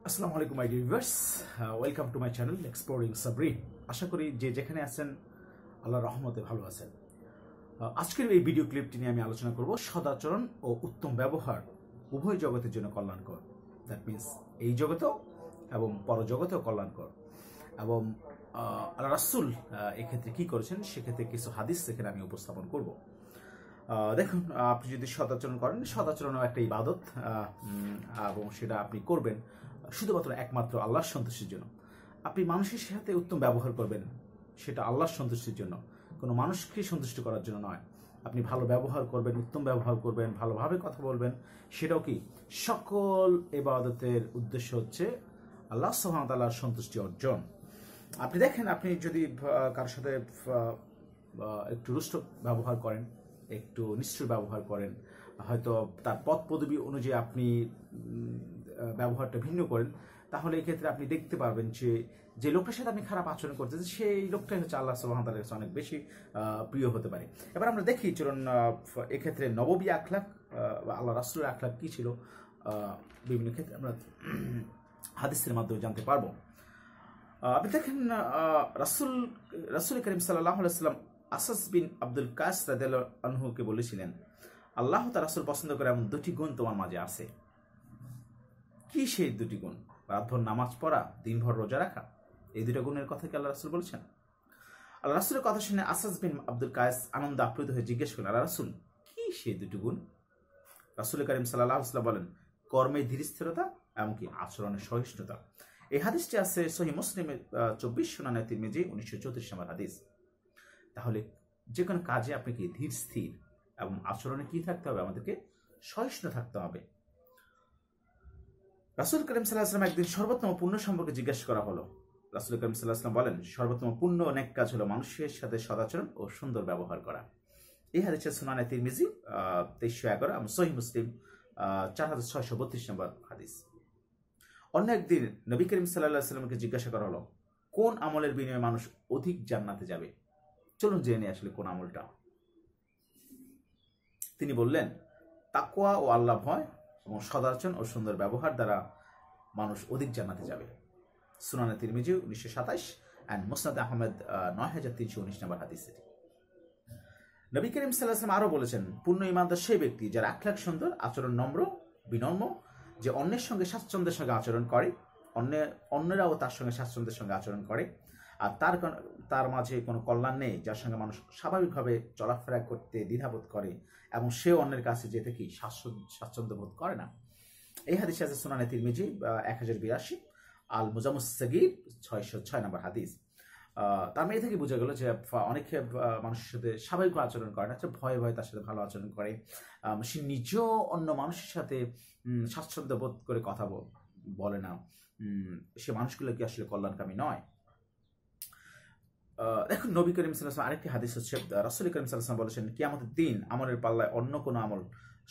আসসালামু আলাইকুম my dear viewers, welcome to my channel exploring Sabrin. আশা করি যে যেখানে আছেন আল্লাহর রহমতে ভালো আছেন। আজকের এই ভিডিও ক্লিপটি নিয়ে আমি আলোচনা করব সদাচরণ ও উত্তম ব্যবহার উভয় জগতের জন্য কল্যাণকর। দ্যাট মিনস এই জগতেও এবং পরজগতেও কল্যাণকর। এবং আল্লাহ রাসূল এক্ষেত্রে কি করেছেন সেক্ষেত্রে কিছু হাদিস সেখানে আমি উপস্থাপন করব। দেখুন, আপনি যদি সদাচরণ করেন, সদাচরণও একটা ইবাদত এবং সেটা আপনি করবেন শুধুমাত্র একমাত্র আল্লাহর সন্তুষ্টির জন্য। আপনি মানুষের সাথে উত্তম ব্যবহার করবেন, সেটা আল্লাহর সন্তুষ্টির জন্য, কোনো মানুষকে সন্তুষ্ট করার জন্য নয়। আপনি ভালো ব্যবহার করবেন, উত্তম ব্যবহার করবেন, ভালোভাবে কথা বলবেন, সেটাও কি সকল ইবাদতের উদ্দেশ্য হচ্ছে আল্লাহ সুবহানাহু ওয়া তাআলার সন্তুষ্টি অর্জন। আপনি দেখেন, আপনি যদি কারোর সাথে একটু রুষ্ট ব্যবহার করেন, একটু নিষ্ঠুর ব্যবহার করেন, হয়তো তার পদ পদবী অনুযায়ী আপনি ব্যবহারটা ভিন্ন করেন, তাহলে এই ক্ষেত্রে আপনি দেখতে পারবেন যে লোকটার সাথে আপনি খারাপ আচরণ করতেছেন সেই লোকটাই হচ্ছে আল্লাহ সুবহানাহু ওয়া তাআলার কাছে অনেক বেশি প্রিয় হতে পারে। এবার আমরা দেখি, চলুন এক্ষেত্রে নববী আখলাক বা আল্লাহ রাসূলের আখলাক কি ছিল বিভিন্ন ক্ষেত্রে আমরা হাদিসের মাধ্যমে জানতে পারবো। আপনি দেখেন, রাসূল করিম সাল্লাল্লাহু আলাইহি ওয়াসাল্লাম আসাস বিন আব্দুল কাস রাদিয়াল্লাহু আনহুকে বলেছিলেন, আল্লাহ তার রাসূল পছন্দ করে এমন দুটি গুণ তোমার মাঝে আছে। কি সেই দুটি গুণ? রাতভর নামাজ পড়া, দিনভর রোজা রাখা। এই দুটো গুণের কথা কি আল্লাহ রাসূল বলেছেন? আল্লাহ রাসূলের কথা শুনে আসাস বিন আব্দুল কায়েস আনন্দ আপ্লুত হয়ে জিজ্ঞেস করলেন, আল্লাহ রাসূল, কি সেই দুটি গুণ? রাসূল করিম সাল্লাল্লাহু আলাইহি ওয়াসাল্লাম বলেন, কর্মে ধীরস্থিরতা, এমনকি আচরণের সহিষ্ণুতা। এই হাদিসটি আছে সহিহ মুসলিমের 24, সুনানে তিরমিজি 1934 নম্বর হাদিস। তাহলে যে কোনো কাজে আপনি কি ধীর স্থির এবং আচরণে কি থাকতে হবে? আমাদেরকে সহিষ্ণু থাকতে হবে। রাসূল করিম সাল্লাল্লাহু আলাইহি ওয়াসাল্লাম একদিন সর্বোত্তম পুণ্য সম্পর্কে জিজ্ঞাসা করা হলো। রাসূল করিম সাল্লাল্লাহু আলাইহি ওয়াসাল্লাম বলেন, সর্বোত্তম পুণ্য অনেক কাজ হলো মানুষের সাথে সদাচরণ ও সুন্দর ব্যবহার করা। এই হাদিসের সুনানে তিরমিজি 2311 এবং সহিহ মুসলিম 4632 নম্বর হাদিস। অন্য একদিন নবী করিম সাল্লাল্লাহু আলাইহি ওয়াসাল্লামকে জিজ্ঞাসা করা হলো, কোন আমলের বিনিময়ে মানুষ অধিক জান্নাতে যাবে? চলুন জেনে আসলে কোন আমলটা। তিনি বললেন, তাকওয়া ও আল্লাহ ভয় এবং সদাচরণ ও সুন্দর ব্যবহার দ্বারা মানুষ অধিক জান্নাতে যাবে। সুনানে তিরমিজি 1927 এন্ড মুসনাদ আহমদ 9319 নম্বর হাদিস। নবী করিম সাল্লাল্লাহু আলাইহি ওয়াসাল্লাম আরো বলেছেন, পূর্ণ ঈমানদার সেই ব্যক্তি যার আখলাক সুন্দর, আচরণ নম্র বিনম্র, যে অন্যের সঙ্গে স্বাচ্ছন্দ্যের সঙ্গে আচরণ করে, অন্যরাও তার সঙ্গে স্বাচ্ছন্দ্যের সঙ্গে আচরণ করে, আর তার মাঝে কোনো কল্যাণ নেই, যার সঙ্গে মানুষ স্বাভাবিকভাবে চলাফেরা করতে দ্বিধাবোধ করে এবং সে অন্যের কাছে যেতে কি স্বাচ্ছন্দ্য বোধ করে না। এই হাদিস আছে সুনানে তিরমিজি 1082, আল মুজামুস সাগীর 606 নম্বর হাদিস। তার মেয়ে থেকে বোঝা গেল যে অনেকে মানুষের সাথে স্বাভাবিক আচরণ করে না, ভয়ে ভয়ে তার সাথে ভালো আচরণ করে, সে নিজেও অন্য মানুষের সাথে স্বাচ্ছন্দ্য বোধ করে কথা বলে না। সে মানুষগুলো কি আসলে কল্যাণকামী নয়? দেখুন, নবী করিম সাল্লাল্লাহু আলাইহি ওয়াসাল্লাম আরেকটি হাদিস হচ্ছে, রাসূল করিম সাল্লাল্লাহু আলাইহি ওয়াসাল্লাম বলেছেন, কিয়ামতের দিন আমলের পাল্লায় অন্য কোনো আমল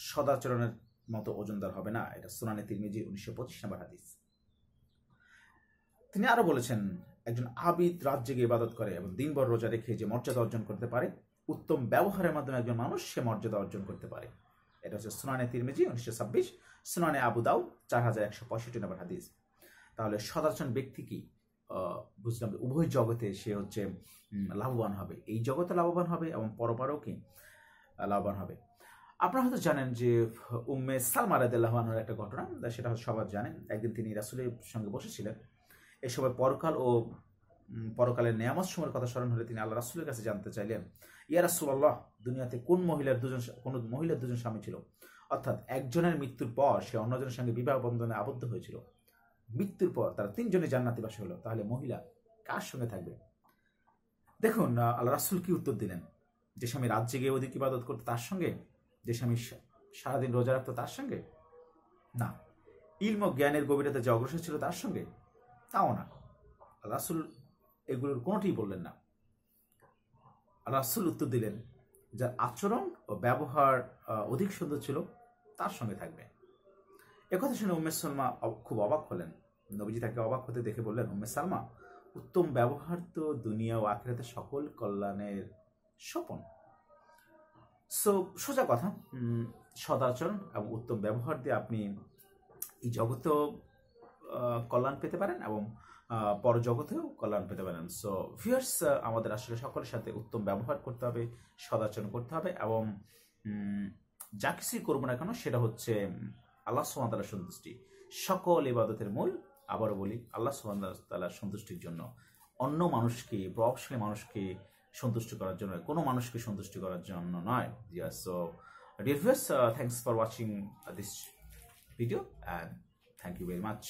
সদাচরণের মতো ওজনদার হবে না। এটা সুনানে তিরমিজি 1925 নম্বর হাদিস। তিনি আরো বলেছেন, একজন আবিদ রাত জেগে ইবাদত করে এবং দিনভর রোজা রেখে যে মর্যাদা অর্জন করতে পারে, উত্তম ব্যবহারের মাধ্যমে একজন মানুষ সে মর্যাদা অর্জন করতে পারে। এটা হচ্ছে সুনানে তিরমিজি 1926, সুনানে আবু দাউদ 4165 নম্বর হাদিস। তাহলে সদাচরণ ব্যক্তি কি বুঝলাম উভয় জগতে সে হচ্ছে লাভবান হবে, এই জগতে লাভবান হবে এবং পরপারেও কি লাভবান হবে। আপনারা হয়তো জানেন যে উম্মে সালমা রাদিয়াল্লাহু আনহার একটা ঘটনা, সেটা হয়তো সবাই জানেন। একদিন তিনি রাসূলের সঙ্গে বসেছিলেন, এই সময় পরকাল ও পরকালের নিয়ামত সময়ের কথা স্মরণ হলে তিনি আল্লাহ রাসূলের কাছে জানতে চাইলেন, ইয়া রাসূলুল্লাহ, দুনিয়াতে কোন মহিলার দুজন স্বামী ছিল? অর্থাৎ একজনের মৃত্যুর পর সে অন্যজনের সঙ্গে বিবাহ বন্ধনে আবদ্ধ হয়েছিল, মৃত্যুর পর তারা তিনজনে জান্নাতিবাসী হলো, তাহলে মহিলা কার সঙ্গে থাকবে? দেখুন আল্লাহ রাসূল কি উত্তর দিলেন, যে স্বামী রাত জেগে অধিক ইবাদত করতো তার সঙ্গে, যে স্বামী সারাদিন রোজা রাখতো তার সঙ্গে না, ইলম ও জ্ঞানের গভীরতা যে অগ্রসর ছিল তার সঙ্গে, তাও না। আল্লাহ রাসূল এগুলোর কোনোটিই বললেন না। আল্লাহ রাসূল উত্তর দিলেন, যার আচরণ ও ব্যবহার অধিক সুন্দর ছিল তার সঙ্গে থাকবে। একথা শুনে উম্মে সালমা খুব অবাক হলেন। নবীজি তাকে অবাক হতে দেখে বললেন, উম্মে সালমা, উত্তম ব্যবহার তো দুনিয়া ও আখিরাতে সকল কল্যাণের স্বপন। সোজা কথা, সদাচরণ এবং উত্তম ব্যবহার দিয়ে আপনি এই জগতেও কল্যাণ পেতে পারেন এবং পরজগতেও কল্যাণ পেতে পারেন। সো ভিউয়ার্স, আমাদের আসলে সকলের সাথে উত্তম ব্যবহার করতে হবে, সদাচরণ করতে হবে এবং যা কিছুই করবো না কেন সেটা হচ্ছে আল্লাহ সুবহানাহু ওয়া তাআলার সন্তুষ্টি। সকল ইবাদতের মূল, আবারও বলি, আল্লাহ সুবহানাহু ওয়া তাআলার সন্তুষ্টির জন্য, অন্য মানুষকে, প্রভাবশালী মানুষকে সন্তুষ্ট করার জন্য, কোনো মানুষকে সন্তুষ্ট করার জন্য নয়। So dear viewers, thanks for watching this video and thank you very much.